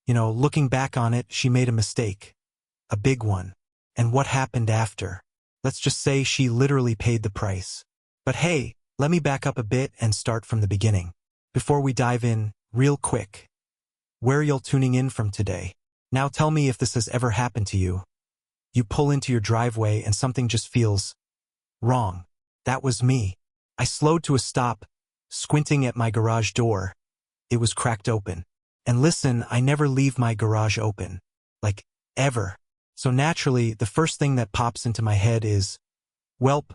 Looking back on it, she made a mistake. A big one. And what happened after? Let's just say she literally paid the price. But hey, let me back up a bit and start from the beginning. Before we dive in, real quick. Where you're tuning in from today? Now tell me if this has ever happened to you. You pull into your driveway and something just feels wrong. That was me. I slowed to a stop, squinting at my garage door. It was cracked open. And listen, I never leave my garage open. Like, ever. So naturally, the first thing that pops into my head is, welp,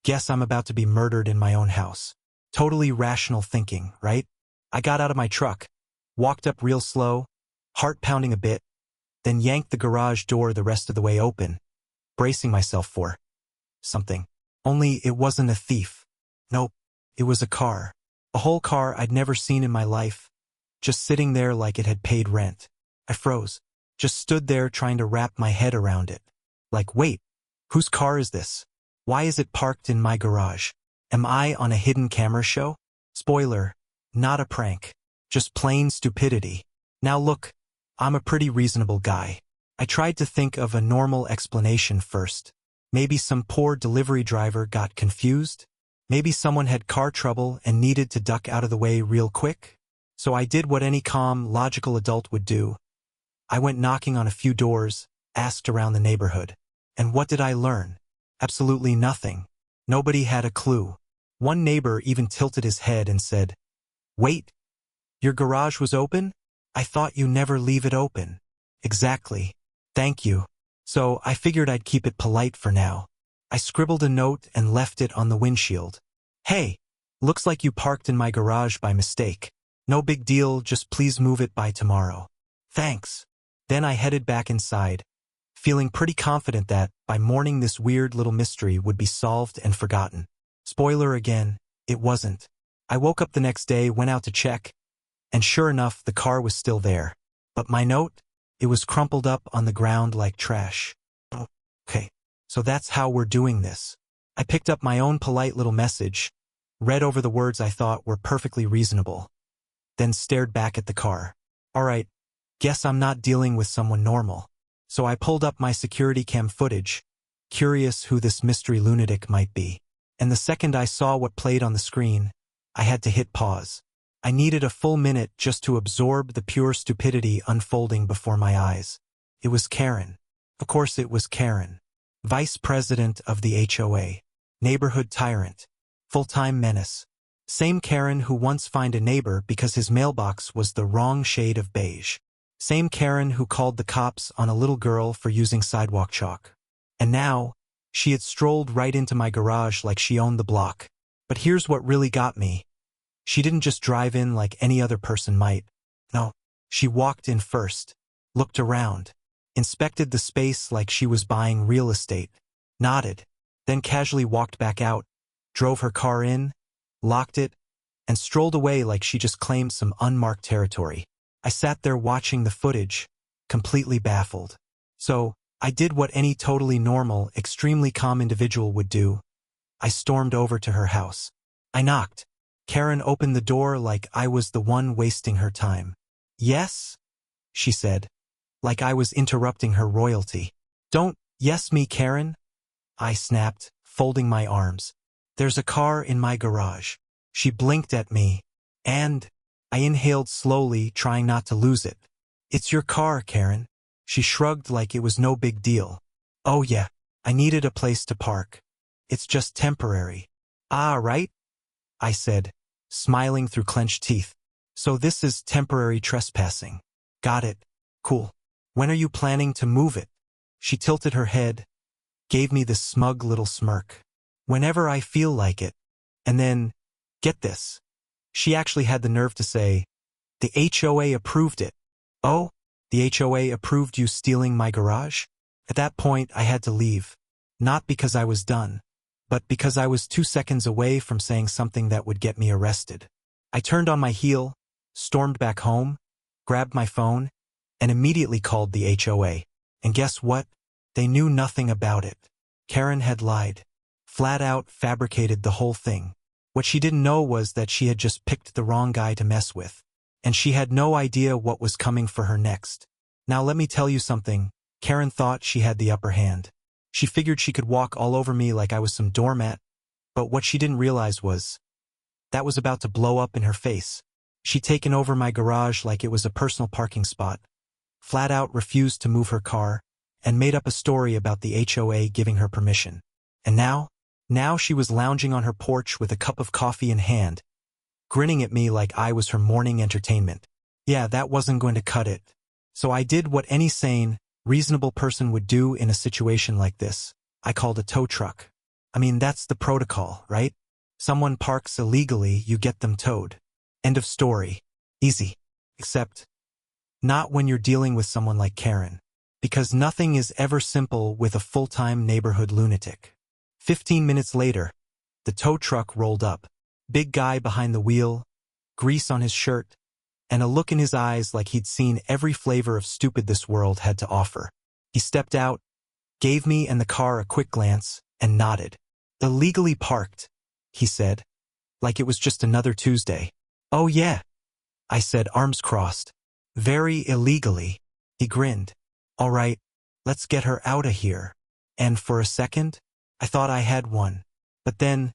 guess I'm about to be murdered in my own house. Totally rational thinking, right? I got out of my truck, walked up real slow, heart pounding a bit, then yanked the garage door the rest of the way open, bracing myself for something. Only it wasn't a thief. Nope, it was a car. A whole car I'd never seen in my life, just sitting there like it had paid rent. I froze, just stood there trying to wrap my head around it. Like, wait, whose car is this? Why is it parked in my garage? Am I on a hidden camera show? Spoiler, not a prank, just plain stupidity. Now look, I'm a pretty reasonable guy. I tried to think of a normal explanation first. Maybe some poor delivery driver got confused? Maybe someone had car trouble and needed to duck out of the way real quick? So I did what any calm, logical adult would do. I went knocking on a few doors, asked around the neighborhood. And what did I learn? Absolutely nothing. Nobody had a clue. One neighbor even tilted his head and said, "Wait, your garage was open? I thought you never leave it open." Exactly. Thank you. So I figured I'd keep it polite for now. I scribbled a note and left it on the windshield. "Hey, looks like you parked in my garage by mistake. No big deal, just please move it by tomorrow." Thanks. Then I headed back inside, feeling pretty confident that, by morning, this weird little mystery would be solved and forgotten. Spoiler again, it wasn't. I woke up the next day, went out to check, and sure enough, the car was still there. But my note? It was crumpled up on the ground like trash. Okay, so that's how we're doing this. I picked up my own polite little message, read over the words I thought were perfectly reasonable, then stared back at the car. Alright, guess I'm not dealing with someone normal. So I pulled up my security cam footage, curious who this mystery lunatic might be. And the second I saw what played on the screen, I had to hit pause. I needed a full minute just to absorb the pure stupidity unfolding before my eyes. It was Karen. Of course it was Karen. Vice President of the HOA. Neighborhood tyrant. Full-time menace. Same Karen who once fined a neighbor because his mailbox was the wrong shade of beige. Same Karen who called the cops on a little girl for using sidewalk chalk. And now, she had strolled right into my garage like she owned the block. But here's what really got me. She didn't just drive in like any other person might. No, she walked in first, looked around, inspected the space like she was buying real estate, nodded, then casually walked back out, drove her car in, locked it, and strolled away like she just claimed some unmarked territory. I sat there watching the footage, completely baffled. So, I did what any totally normal, extremely calm individual would do. I stormed over to her house. I knocked. Karen opened the door like I was the one wasting her time. "Yes?" she said, like I was interrupting her royalty. "Don't yes me, Karen," I snapped, folding my arms. "There's a car in my garage." She blinked at me, and I inhaled slowly, trying not to lose it. "It's your car, Karen." She shrugged like it was no big deal. "Oh yeah, I needed a place to park. It's just temporary." "Ah, right?" I said, smiling through clenched teeth. "So this is temporary trespassing. Got it. Cool. When are you planning to move it?" She tilted her head, gave me this smug little smirk. "Whenever I feel like it." And then, get this. She actually had the nerve to say, "The HOA approved it." "Oh, the HOA approved you stealing my garage?" At that point, I had to leave. Not because I was done, but because I was 2 seconds away from saying something that would get me arrested. I turned on my heel, stormed back home, grabbed my phone, and immediately called the HOA. And guess what? They knew nothing about it. Karen had lied. Flat out fabricated the whole thing. What she didn't know was that she had just picked the wrong guy to mess with. and she had no idea what was coming for her next. Now let me tell you something. Karen thought she had the upper hand. She figured she could walk all over me like I was some doormat, but what she didn't realize was that was about to blow up in her face. She'd taken over my garage like it was a personal parking spot, flat out refused to move her car, and made up a story about the HOA giving her permission. And now she was lounging on her porch with a cup of coffee in hand, grinning at me like I was her morning entertainment. Yeah, that wasn't going to cut it. So I did what any sane, reasonable person would do in a situation like this. I called a tow truck. I mean, that's the protocol, right? Someone parks illegally, you get them towed. End of story. Easy. Except, not when you're dealing with someone like Karen. Because nothing is ever simple with a full-time neighborhood lunatic. 15 minutes later, the tow truck rolled up. Big guy behind the wheel, grease on his shirt, and a look in his eyes like he'd seen every flavor of stupid this world had to offer. He stepped out, gave me and the car a quick glance, and nodded. Illegally parked, he said, like it was just another Tuesday. Oh yeah, I said, arms crossed. Very illegally. He grinned. All right, let's get her out of here. And for a second, I thought I had one. But then,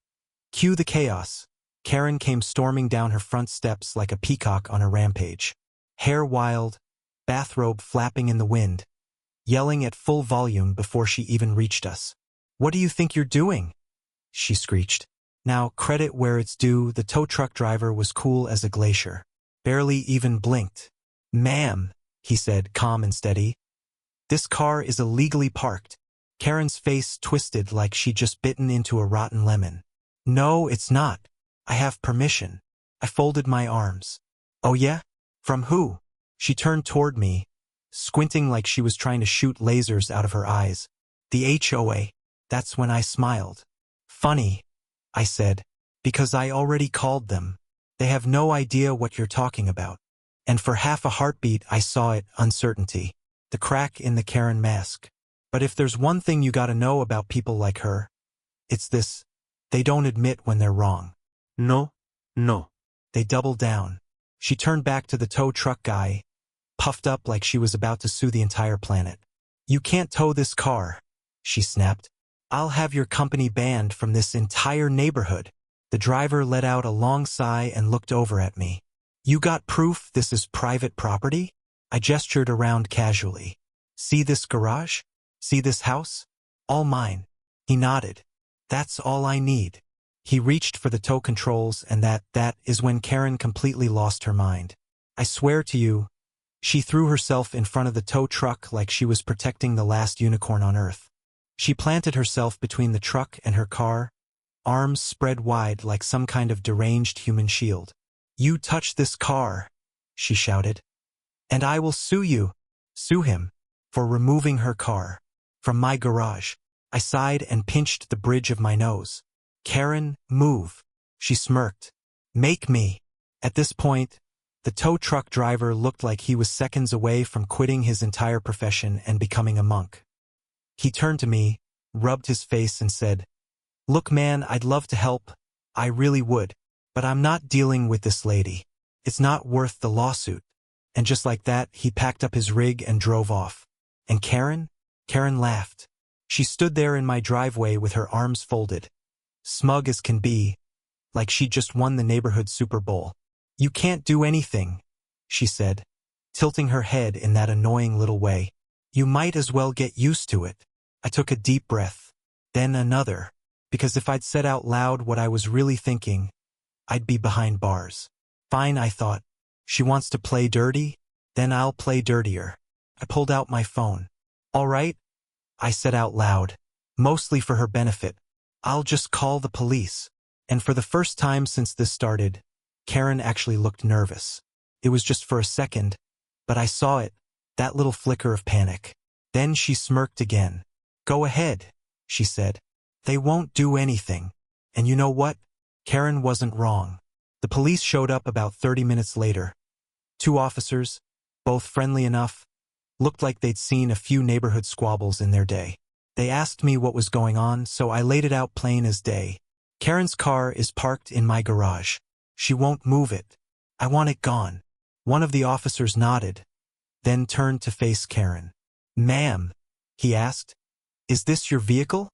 cue the chaos. Karen came storming down her front steps like a peacock on a rampage. Hair wild, bathrobe flapping in the wind, yelling at full volume before she even reached us. What do you think you're doing? She screeched. Now, credit where it's due, the tow truck driver was cool as a glacier. Barely even blinked. Ma'am, he said, calm and steady. This car is illegally parked. Karen's face twisted like she'd just bitten into a rotten lemon. No, it's not. I have permission. I folded my arms. Oh yeah? From who? She turned toward me, squinting like she was trying to shoot lasers out of her eyes. The HOA. That's when I smiled. Funny, I said, because I already called them. They have no idea what you're talking about. And for half a heartbeat I saw it, uncertainty. The crack in the Karen mask. But if there's one thing you gotta know about people like her, it's this. They don't admit when they're wrong. No. They double down. She turned back to the tow truck guy, puffed up like she was about to sue the entire planet. You can't tow this car, she snapped. I'll have your company banned from this entire neighborhood. The driver let out a long sigh and looked over at me. You got proof this is private property? I gestured around casually. See this garage? See this house? All mine. He nodded. That's all I need. He reached for the tow controls, and that is when Karen completely lost her mind. I swear to you, she threw herself in front of the tow truck like she was protecting the last unicorn on earth. She planted herself between the truck and her car, arms spread wide like some kind of deranged human shield. You touch this car, she shouted, and I will sue you, sue him, for removing her car from my garage. I sighed and pinched the bridge of my nose. Karen, move. She smirked. Make me. At this point, the tow truck driver looked like he was seconds away from quitting his entire profession and becoming a monk. He turned to me, rubbed his face and said, Look man, I'd love to help. I really would. But I'm not dealing with this lady. It's not worth the lawsuit. And just like that, he packed up his rig and drove off. And Karen? Karen laughed. She stood there in my driveway with her arms folded, smug as can be, like she'd just won the neighborhood Super Bowl. You can't do anything, she said, tilting her head in that annoying little way. You might as well get used to it. I took a deep breath, then another, because if I'd said out loud what I was really thinking, I'd be behind bars. Fine, I thought. She wants to play dirty? Then I'll play dirtier. I pulled out my phone. All right, I said out loud, mostly for her benefit. I'll just call the police. And for the first time since this started, Karen actually looked nervous. It was just for a second, but I saw it, that little flicker of panic. Then she smirked again. Go ahead, she said. They won't do anything. And you know what? Karen wasn't wrong. The police showed up about 30 minutes later. 2 officers, both friendly enough, looked like they'd seen a few neighborhood squabbles in their day. They asked me what was going on, so I laid it out plain as day. Karen's car is parked in my garage. She won't move it. I want it gone. One of the officers nodded, then turned to face Karen. "Ma'am," he asked, "is this your vehicle?"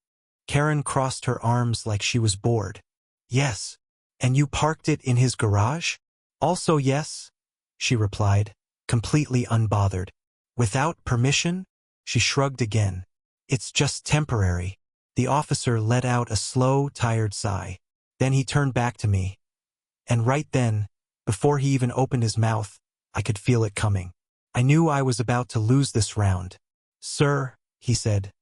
Karen crossed her arms like she was bored. "Yes." "And you parked it in his garage?" "Also yes," she replied, completely unbothered. "Without permission?" She shrugged again. "It's just temporary." The officer let out a slow, tired sigh. Then he turned back to me. And right then, before he even opened his mouth, I could feel it coming. I knew I was about to lose this round. "Sir," he said,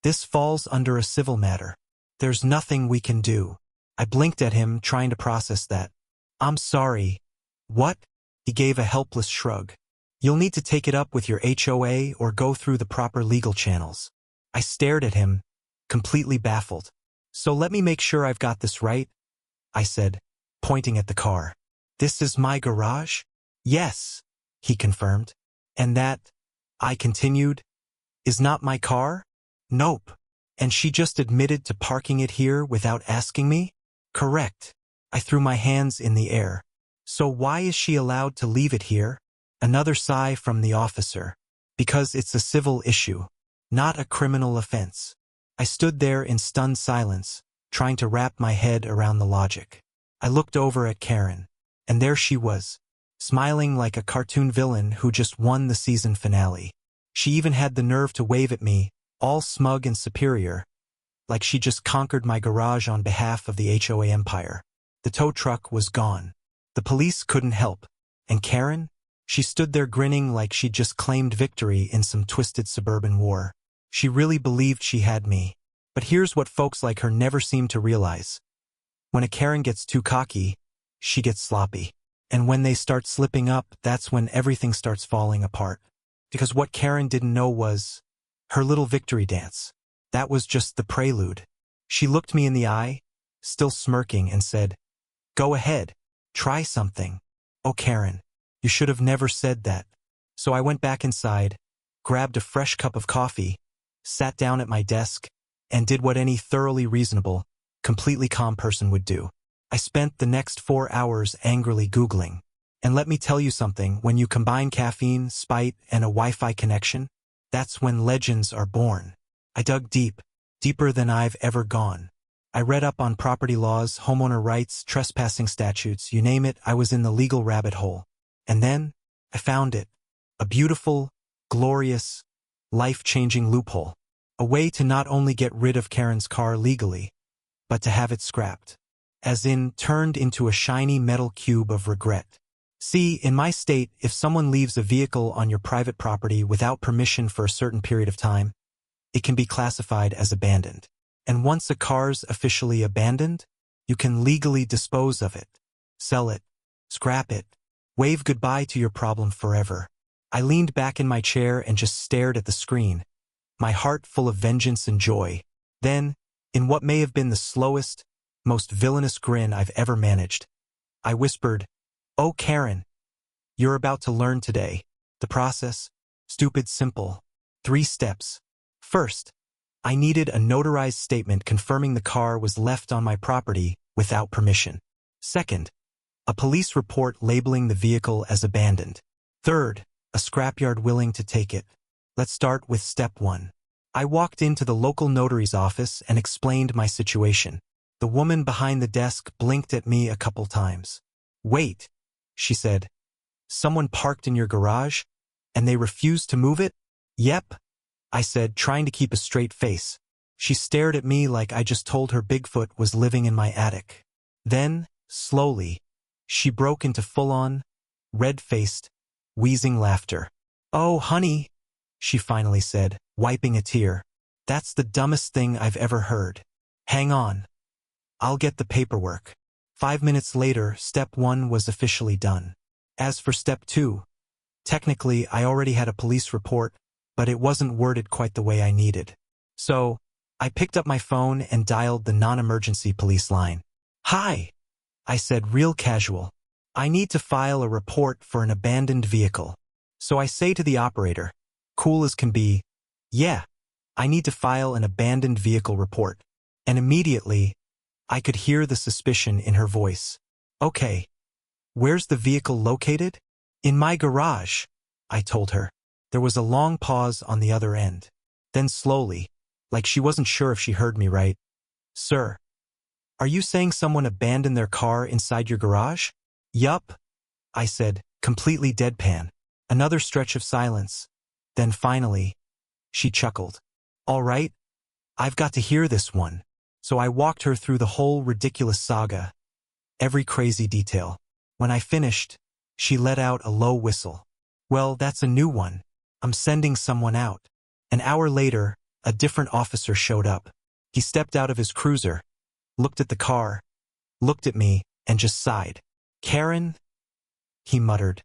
"this falls under a civil matter. There's nothing we can do." I blinked at him, trying to process that. "I'm sorry." "What?" He gave a helpless shrug. "You'll need to take it up with your HOA or go through the proper legal channels." I stared at him, completely baffled. "So let me make sure I've got this right," I said, pointing at the car. "This is my garage?" "Yes," he confirmed. "And that," I continued, "is not my car?" "Nope." "And she just admitted to parking it here without asking me?" "Correct." I threw my hands in the air. "So why is she allowed to leave it here?" Another sigh from the officer. "Because it's a civil issue, not a criminal offense." I stood there in stunned silence, trying to wrap my head around the logic. I looked over at Karen, and there she was, smiling like a cartoon villain who just won the season finale. She even had the nerve to wave at me, all smug and superior, like she just conquered my garage on behalf of the HOA empire. The tow truck was gone. The police couldn't help. And Karen? She stood there grinning like she'd just claimed victory in some twisted suburban war. She really believed she had me. But here's what folks like her never seem to realize. When a Karen gets too cocky, she gets sloppy. And when they start slipping up, that's when everything starts falling apart. Because what Karen didn't know was her little victory dance. That was just the prelude. She looked me in the eye, still smirking, and said, "Go ahead, try something." "Oh, Karen, you should have never said that." So I went back inside, grabbed a fresh cup of coffee, sat down at my desk, and did what any thoroughly reasonable, completely calm person would do. I spent the next 4 hours angrily Googling. And let me tell you something, when you combine caffeine, spite, and a Wi-Fi connection, that's when legends are born. I dug deep, deeper than I've ever gone. I read up on property laws, homeowner rights, trespassing statutes, you name it, I was in the legal rabbit hole. And then, I found it. A beautiful, glorious, life-changing loophole. A way to not only get rid of Karen's car legally, but to have it scrapped. As in, turned into a shiny metal cube of regret. See, in my state, if someone leaves a vehicle on your private property without permission for a certain period of time, it can be classified as abandoned. And once a car's officially abandoned, you can legally dispose of it, sell it, scrap it, wave goodbye to your problem forever. I leaned back in my chair and just stared at the screen, my heart full of vengeance and joy. Then, in what may have been the slowest, most villainous grin I've ever managed, I whispered, "Oh, Karen, you're about to learn today. The process, stupid simple. 3 steps. First, I needed a notarized statement confirming the car was left on my property without permission. Second, a police report labeling the vehicle as abandoned. Third, a scrapyard willing to take it. Let's start with step 1. I walked into the local notary's office and explained my situation. The woman behind the desk blinked at me a couple times. "Wait," she said. "Someone parked in your garage, and they refused to move it?" "Yep," I said, trying to keep a straight face. She stared at me like I just told her Bigfoot was living in my attic. Then, slowly, she broke into full-on, red-faced, wheezing laughter. "Oh, honey," she finally said, wiping a tear. "That's the dumbest thing I've ever heard. Hang on. I'll get the paperwork." 5 minutes later, step 1 was officially done. As for step 2, technically I already had a police report, but it wasn't worded quite the way I needed. So, I picked up my phone and dialed the non-emergency police line. "Hi," I said real casual. "I need to file a report for an abandoned vehicle." So I say to the operator, cool as can be, "Yeah, I need to file an abandoned vehicle report." And immediately, I could hear the suspicion in her voice. "Okay, where's the vehicle located?" In my garage, I told her. There was a long pause on the other end. Then slowly, like she wasn't sure if she heard me right. Sir, are you saying someone abandoned their car inside your garage? Yup, I said, completely deadpan. Another stretch of silence. Then finally, she chuckled. All right, I've got to hear this one. So I walked her through the whole ridiculous saga. Every crazy detail. When I finished, she let out a low whistle. Well, that's a new one. I'm sending someone out. An hour later, a different officer showed up. He stepped out of his cruiser, looked at the car, looked at me, and just sighed. Karen? He muttered,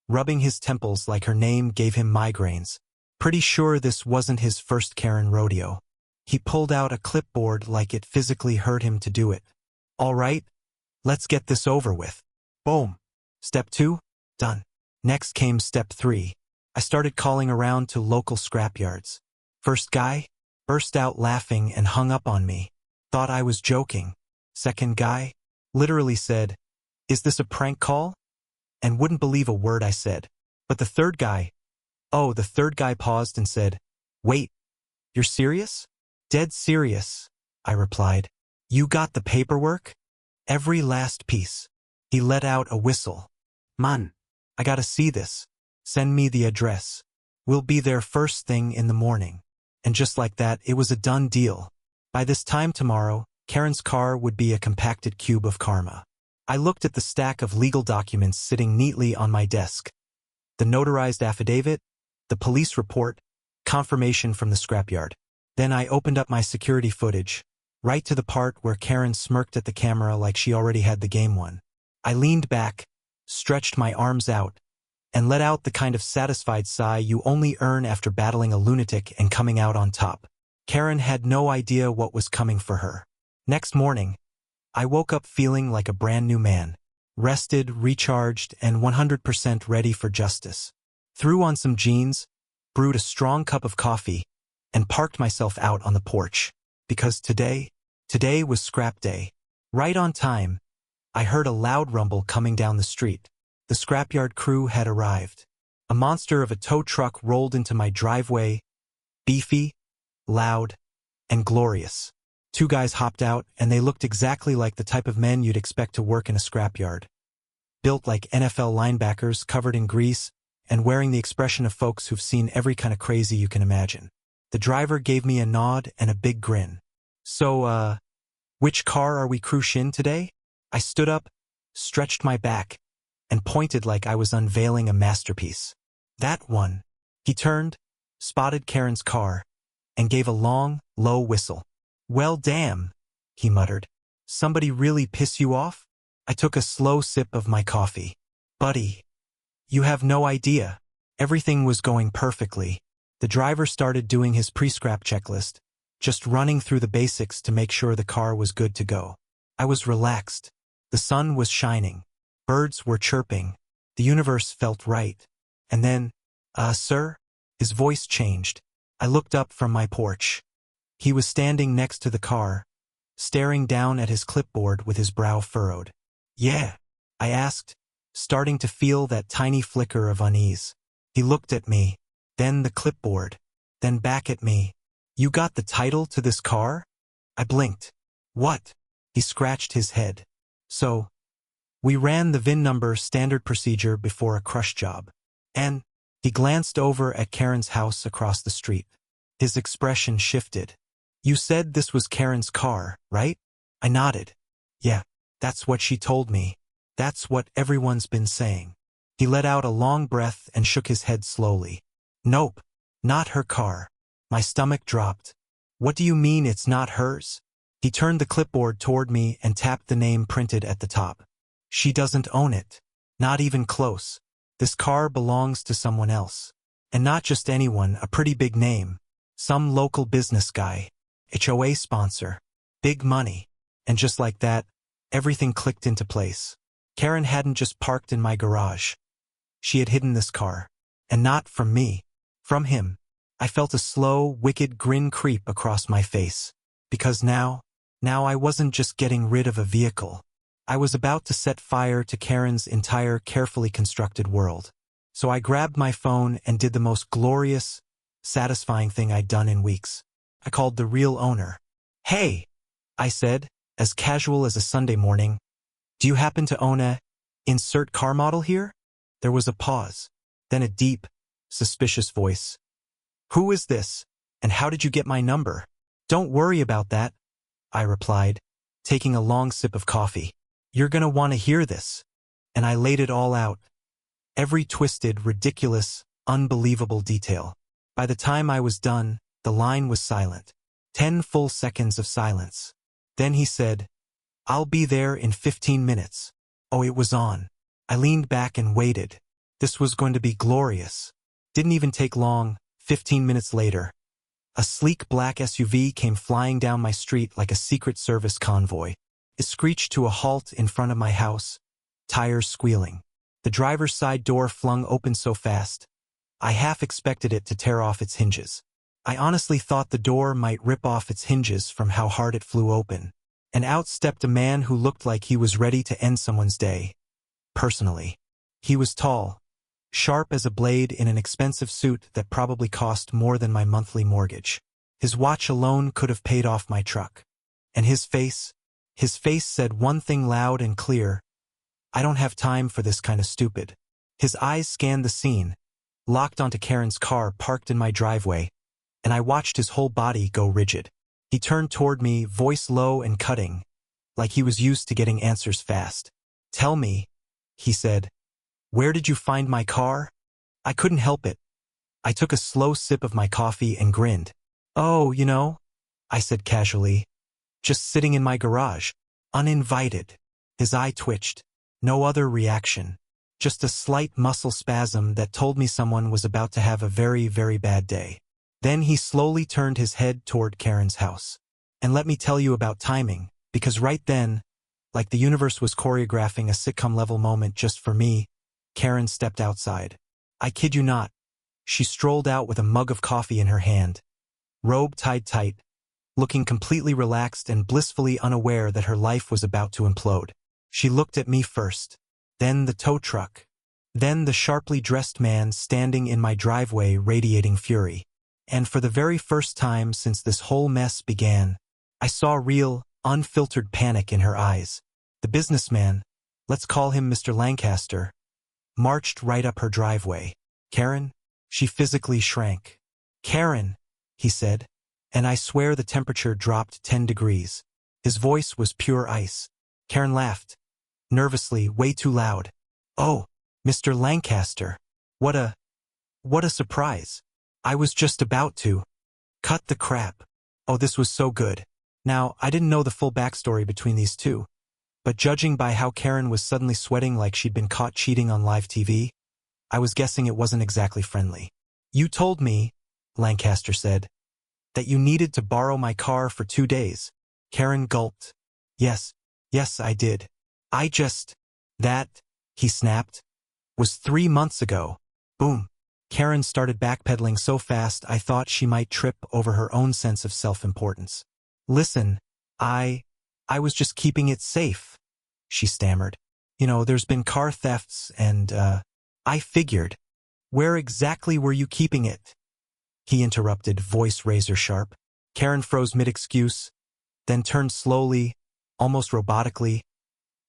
rubbing his temples like her name gave him migraines. Pretty sure this wasn't his first Karen rodeo. He pulled out a clipboard like it physically hurt him to do it. All right, let's get this over with. Boom. Step 2, done. Next came step 3. I started calling around to local scrapyards. First guy burst out laughing and hung up on me. Thought I was joking. Second guy literally said, "Is this a prank call?" And wouldn't believe a word I said. But the third guy paused and said, "Wait, you're serious?" "Dead serious," I replied. "You got the paperwork?" "Every last piece." He let out a whistle. "Man, I gotta see this. Send me the address. We'll be there first thing in the morning." And just like that, it was a done deal. By this time tomorrow, Karen's car would be a compacted cube of karma. I looked at the stack of legal documents sitting neatly on my desk. The notarized affidavit, the police report, confirmation from the scrapyard. Then I opened up my security footage, right to the part where Karen smirked at the camera like she already had the game won. I leaned back, stretched my arms out, and let out the kind of satisfied sigh you only earn after battling a lunatic and coming out on top. Karen had no idea what was coming for her. Next morning, I woke up feeling like a brand new man, rested, recharged, and 100% ready for justice. Threw on some jeans, brewed a strong cup of coffee, and parked myself out on the porch. Because today was scrap day. Right on time, I heard a loud rumble coming down the street. The scrapyard crew had arrived. A monster of a tow truck rolled into my driveway, beefy, loud, and glorious. 2 guys hopped out, and they looked exactly like the type of men you'd expect to work in a scrapyard. Built like NFL linebackers, covered in grease, and wearing the expression of folks who've seen every kind of crazy you can imagine. The driver gave me a nod and a big grin. So, which car are we cruising today? I stood up, stretched my back, and pointed like I was unveiling a masterpiece. That one. He turned, spotted Karen's car, and gave a long, low whistle. Well, damn, he muttered. Somebody really piss you off? I took a slow sip of my coffee. Buddy, you have no idea. Everything was going perfectly. The driver started doing his pre-scrap checklist, just running through the basics to make sure the car was good to go. I was relaxed. The sun was shining. Birds were chirping. The universe felt right. And then, sir? His voice changed. I looked up from my porch. He was standing next to the car, staring down at his clipboard with his brow furrowed. Yeah, I asked, starting to feel that tiny flicker of unease. He looked at me, then the clipboard, then back at me. You got the title to this car? I blinked. What? He scratched his head. So, we ran the VIN number standard procedure before a crush job. And he glanced over at Karen's house across the street. His expression shifted. You said this was Karen's car, right? I nodded. Yeah, that's what she told me. That's what everyone's been saying. He let out a long breath and shook his head slowly. Nope, not her car. My stomach dropped. What do you mean it's not hers? He turned the clipboard toward me and tapped the name printed at the top. She doesn't own it. Not even close. This car belongs to someone else. And not just anyone, a pretty big name. Some local business guy. HOA sponsor. Big money. And just like that, everything clicked into place. Karen hadn't just parked in my garage. She had hidden this car. And not from me. From him. I felt a slow, wicked grin creep across my face. Because now I wasn't just getting rid of a vehicle. I was about to set fire to Karen's entire carefully constructed world. So I grabbed my phone and did the most glorious, satisfying thing I'd done in weeks. I called the real owner. "Hey," I said, as casual as a Sunday morning, "do you happen to own a insert car model here?" There was a pause, then a deep, suspicious voice. "Who is this, and how did you get my number?" "Don't worry about that," I replied, taking a long sip of coffee. "You're gonna want to hear this." And I laid it all out. Every twisted, ridiculous, unbelievable detail. By the time I was done, the line was silent. 10 full seconds of silence. Then he said, "I'll be there in 15 minutes. Oh, it was on. I leaned back and waited. This was going to be glorious. Didn't even take long. 15 minutes later, a sleek black SUV came flying down my street like a Secret Service convoy. It screeched to a halt in front of my house, tires squealing. The driver's side door flung open so fast, I half expected it to tear off its hinges. I honestly thought the door might rip off its hinges from how hard it flew open. And out stepped a man who looked like he was ready to end someone's day. Personally. He was tall, sharp as a blade in an expensive suit that probably cost more than my monthly mortgage. His watch alone could have paid off my truck. And his face said one thing loud and clear: "I don't have time for this kind of stupid." His eyes scanned the scene, locked onto Karen's car parked in my driveway, and I watched his whole body go rigid. He turned toward me, voice low and cutting, like he was used to getting answers fast. "Tell me," he said, "where did you find my car?" I couldn't help it. I took a slow sip of my coffee and grinned. "Oh, I said casually, "just sitting in my garage. Uninvited." His eye twitched. No other reaction. Just a slight muscle spasm that told me someone was about to have a very, very bad day. Then he slowly turned his head toward Karen's house. And let me tell you about timing, because right then, like the universe was choreographing a sitcom-level moment just for me, Karen stepped outside. I kid you not. She strolled out with a mug of coffee in her hand, robe tied tight, looking completely relaxed and blissfully unaware that her life was about to implode. She looked at me first, then the tow truck, then the sharply dressed man standing in my driveway radiating fury. And for the very first time since this whole mess began, I saw real, unfiltered panic in her eyes. The businessman, let's call him Mr. Lancaster, marched right up her driveway. "Karen?" She physically shrank. "Karen," he said, and I swear the temperature dropped 10 degrees. His voice was pure ice. Karen laughed, nervously, way too loud. "Oh, Mr. Lancaster. What a surprise. I was just about to cut the crap." Oh, this was so good. Now, I didn't know the full backstory between these two, but judging by how Karen was suddenly sweating like she'd been caught cheating on live TV, I was guessing it wasn't exactly friendly. "You told me," Lancaster said, "that you needed to borrow my car for 2 days. Karen gulped. Yes, I did. That," he snapped, "was 3 months ago." Boom. Karen started backpedaling so fast I thought she might trip over her own sense of self-importance. "Listen, I was just keeping it safe," she stammered. "There's been car thefts and, I figured." "Where exactly were you keeping it?" he interrupted, voice razor sharp. Karen froze mid-excuse, then turned slowly, almost robotically,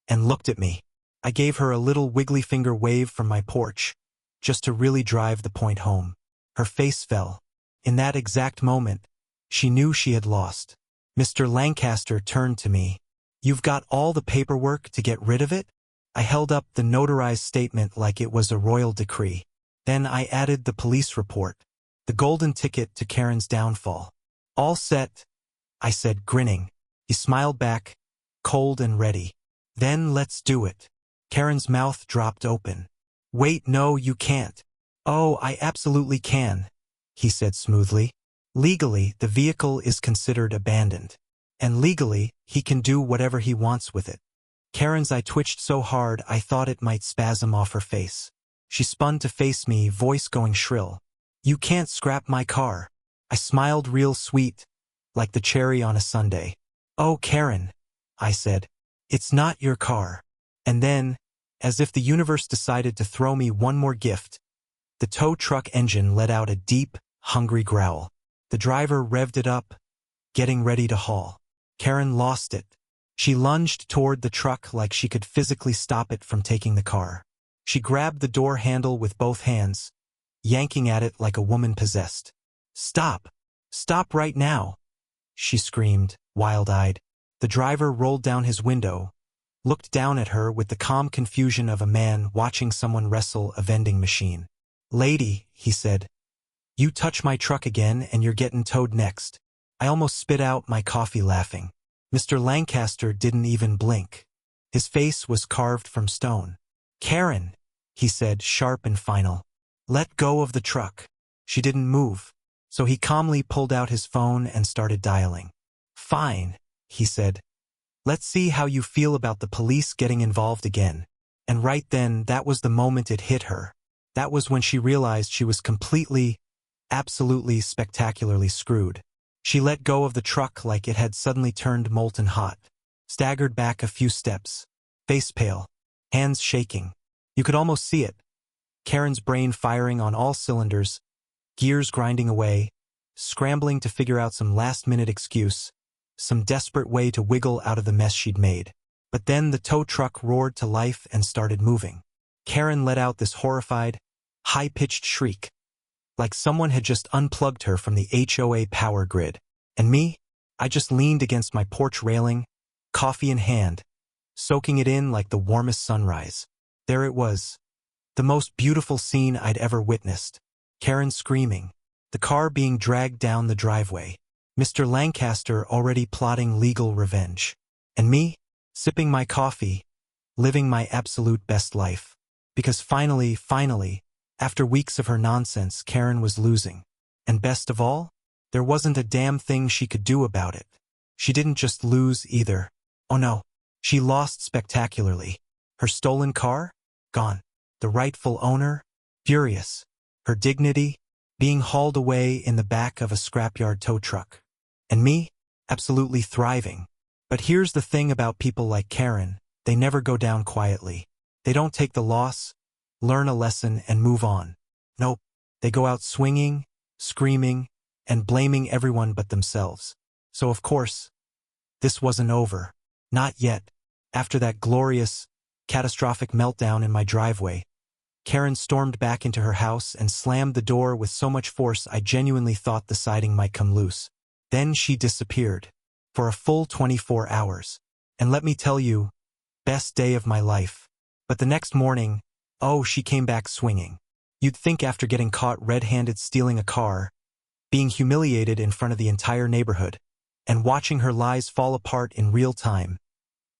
and looked at me. I gave her a little wiggly finger wave from my porch, just to really drive the point home. Her face fell. In that exact moment, she knew she had lost. Mr. Lancaster turned to me. "You've got all the paperwork to get rid of it?" I held up the notarized statement like it was a royal decree. Then I added the police report, the golden ticket to Karen's downfall. "All set," I said, grinning. He smiled back, cold and ready. "Then let's do it." Karen's mouth dropped open. "Wait, no, you can't." "Oh, I absolutely can," he said smoothly. "Legally, the vehicle is considered abandoned. And legally, he can do whatever he wants with it." Karen's eye twitched so hard I thought it might spasm off her face. She spun to face me, voice going shrill. "You can't scrap my car." I smiled real sweet, like the cherry on a sundae. "Oh, Karen," I said, "it's not your car." And then, as if the universe decided to throw me one more gift, The tow truck engine let out a deep, hungry growl. The driver revved it up, getting ready to haul. Karen lost it. She lunged toward the truck like she could physically stop it from taking the car. She grabbed the door handle with both hands, yanking at it like a woman possessed. "Stop! Stop right now!" she screamed, wild-eyed. The driver rolled down his window, looked down at her with the calm confusion of a man watching someone wrestle a vending machine. "Lady," he said, "you touch my truck again and you're getting towed next." I almost spit out my coffee laughing. Mr. Lancaster didn't even blink. His face was carved from stone. "Karen," he said, sharp and final. "Let go of the truck." She didn't move, so he calmly pulled out his phone and started dialing. "Fine," he said. "Let's see how you feel about the police getting involved again." And right then, that was the moment it hit her. That was when she realized she was completely, absolutely, spectacularly screwed. She let go of the truck like it had suddenly turned molten hot, staggered back a few steps, face pale, hands shaking. You could almost see it. Karen's brain firing on all cylinders, gears grinding away, scrambling to figure out some last-minute excuse, some desperate way to wiggle out of the mess she'd made. But then the tow truck roared to life and started moving. Karen let out this horrified, high-pitched shriek, like someone had just unplugged her from the HOA power grid. And me? I just leaned against my porch railing, coffee in hand, soaking it in like the warmest sunrise. There it was, the most beautiful scene I'd ever witnessed. Karen screaming, the car being dragged down the driveway, Mr. Lancaster already plotting legal revenge, and me, sipping my coffee, living my absolute best life. Because finally, after weeks of her nonsense, Karen was losing. And best of all, there wasn't a damn thing she could do about it. She didn't just lose either. Oh no, she lost spectacularly. Her stolen car? Gone. The rightful owner? Furious. Her dignity? Being hauled away in the back of a scrapyard tow truck. And me? Absolutely thriving. But here's the thing about people like Karen, they never go down quietly. They don't take the loss, learn a lesson, and move on. Nope, they go out swinging, screaming, and blaming everyone but themselves. So of course, this wasn't over. Not yet. After that glorious, catastrophic meltdown in my driveway, Karen stormed back into her house and slammed the door with so much force I genuinely thought the siding might come loose. Then she disappeared. For a full 24 hours. And let me tell you, best day of my life. But the next morning, oh, she came back swinging. You'd think after getting caught red-handed stealing a car, being humiliated in front of the entire neighborhood, and watching her lies fall apart in real time,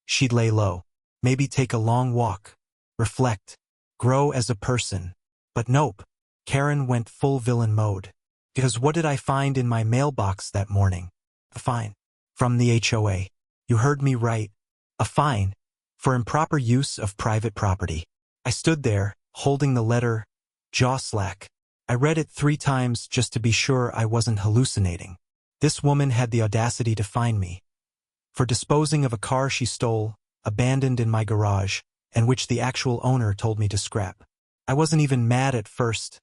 she'd lay low, maybe take a long walk, reflect, grow as a person. But nope, Karen went full villain mode. Because what did I find in my mailbox that morning? A fine. From the HOA. You heard me right. A fine. For improper use of private property. I stood there, holding the letter, jaw slack. I read it 3 times just to be sure I wasn't hallucinating. This woman had the audacity to fine me for disposing of a car she stole, abandoned in my garage, and which the actual owner told me to scrap. I wasn't even mad at first.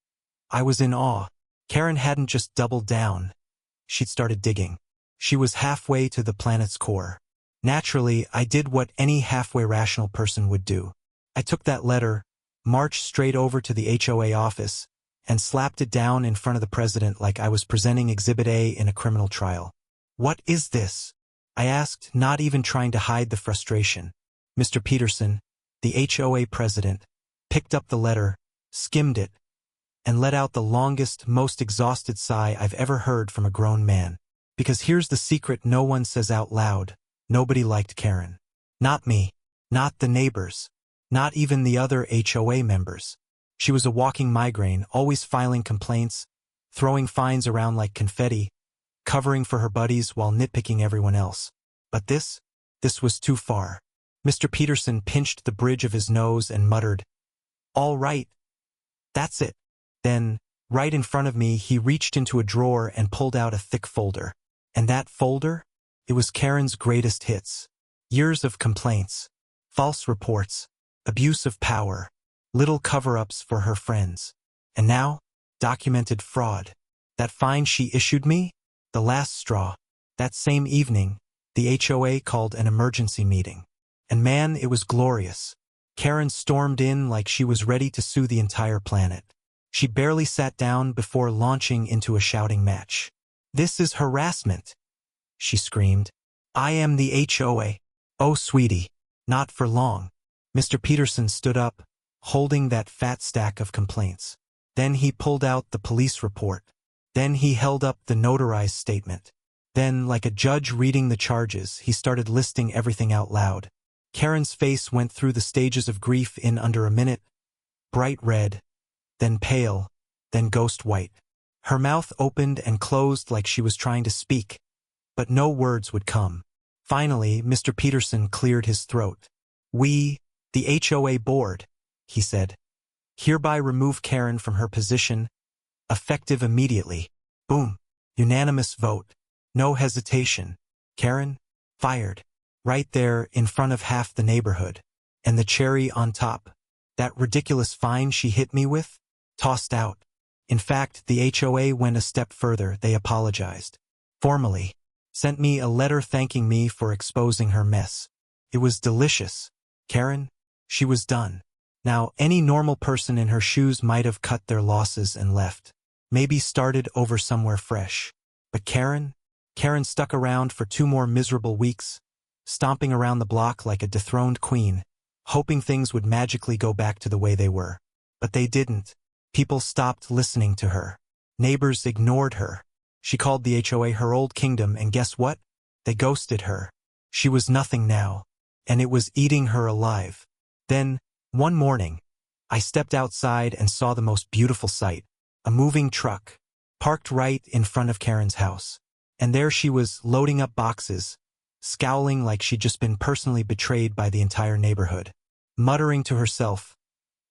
I was in awe. Karen hadn't just doubled down. She'd started digging. She was halfway to the planet's core. Naturally, I did what any halfway rational person would do. I took that letter, marched straight over to the HOA office, and slapped it down in front of the president like I was presenting Exhibit A in a criminal trial. "What is this?" I asked, not even trying to hide the frustration. Mr. Peterson, the HOA president, picked up the letter, skimmed it, and let out the longest, most exhausted sigh I've ever heard from a grown man. Because here's the secret no one says out loud. Nobody liked Karen. Not me. Not the neighbors. Not even the other HOA members. She was a walking migraine, always filing complaints, throwing fines around like confetti, covering for her buddies while nitpicking everyone else. But this was too far. Mr. Peterson pinched the bridge of his nose and muttered, "All right. That's it." Then, right in front of me, he reached into a drawer and pulled out a thick folder. And that folder? It was Karen's greatest hits. Years of complaints, false reports, abuse of power, little cover-ups for her friends. And now, documented fraud. That fine she issued me? The last straw. That same evening, the HOA called an emergency meeting. And man, it was glorious. Karen stormed in like she was ready to sue the entire planet. She barely sat down before launching into a shouting match. "This is harassment," she screamed. "I am the HOA. Oh, sweetie, not for long." Mr. Peterson stood up, holding that fat stack of complaints. Then he pulled out the police report. Then he held up the notarized statement. Then, like a judge reading the charges, he started listing everything out loud. Karen's face went through the stages of grief in under a minute. Bright red, then pale, then ghost white. Her mouth opened and closed like she was trying to speak, but no words would come. Finally, Mr. Peterson cleared his throat. "We, the HOA board," he said, "hereby remove Karen from her position, effective immediately." Boom. Unanimous vote. No hesitation. Karen, fired. Right there in front of half the neighborhood. And the cherry on top, that ridiculous fine she hit me with, tossed out. In fact, the HOA went a step further. They apologized. Formally. Sent me a letter thanking me for exposing her mess. It was delicious. Karen, she was done. Now, any normal person in her shoes might have cut their losses and left. Maybe started over somewhere fresh. But Karen stuck around for 2 more miserable weeks, stomping around the block like a dethroned queen, hoping things would magically go back to the way they were. But they didn't. People stopped listening to her. Neighbors ignored her. She called the HOA her old kingdom, and guess what? They ghosted her. She was nothing now, and it was eating her alive. Then, one morning, I stepped outside and saw the most beautiful sight. A moving truck, parked right in front of Karen's house. And there she was, loading up boxes, scowling like she'd just been personally betrayed by the entire neighborhood, muttering to herself,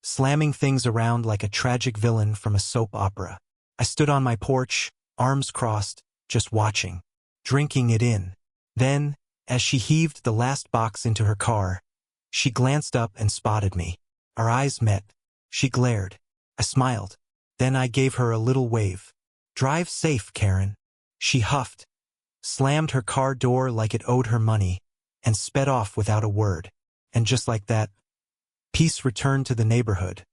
slamming things around like a tragic villain from a soap opera. I stood on my porch, arms crossed, just watching, drinking it in. Then, as she heaved the last box into her car, she glanced up and spotted me. Our eyes met. She glared. I smiled. Then I gave her a little wave. "Drive safe, Karen." She huffed, slammed her car door like it owed her money, and sped off without a word. And just like that, peace returned to the neighborhood.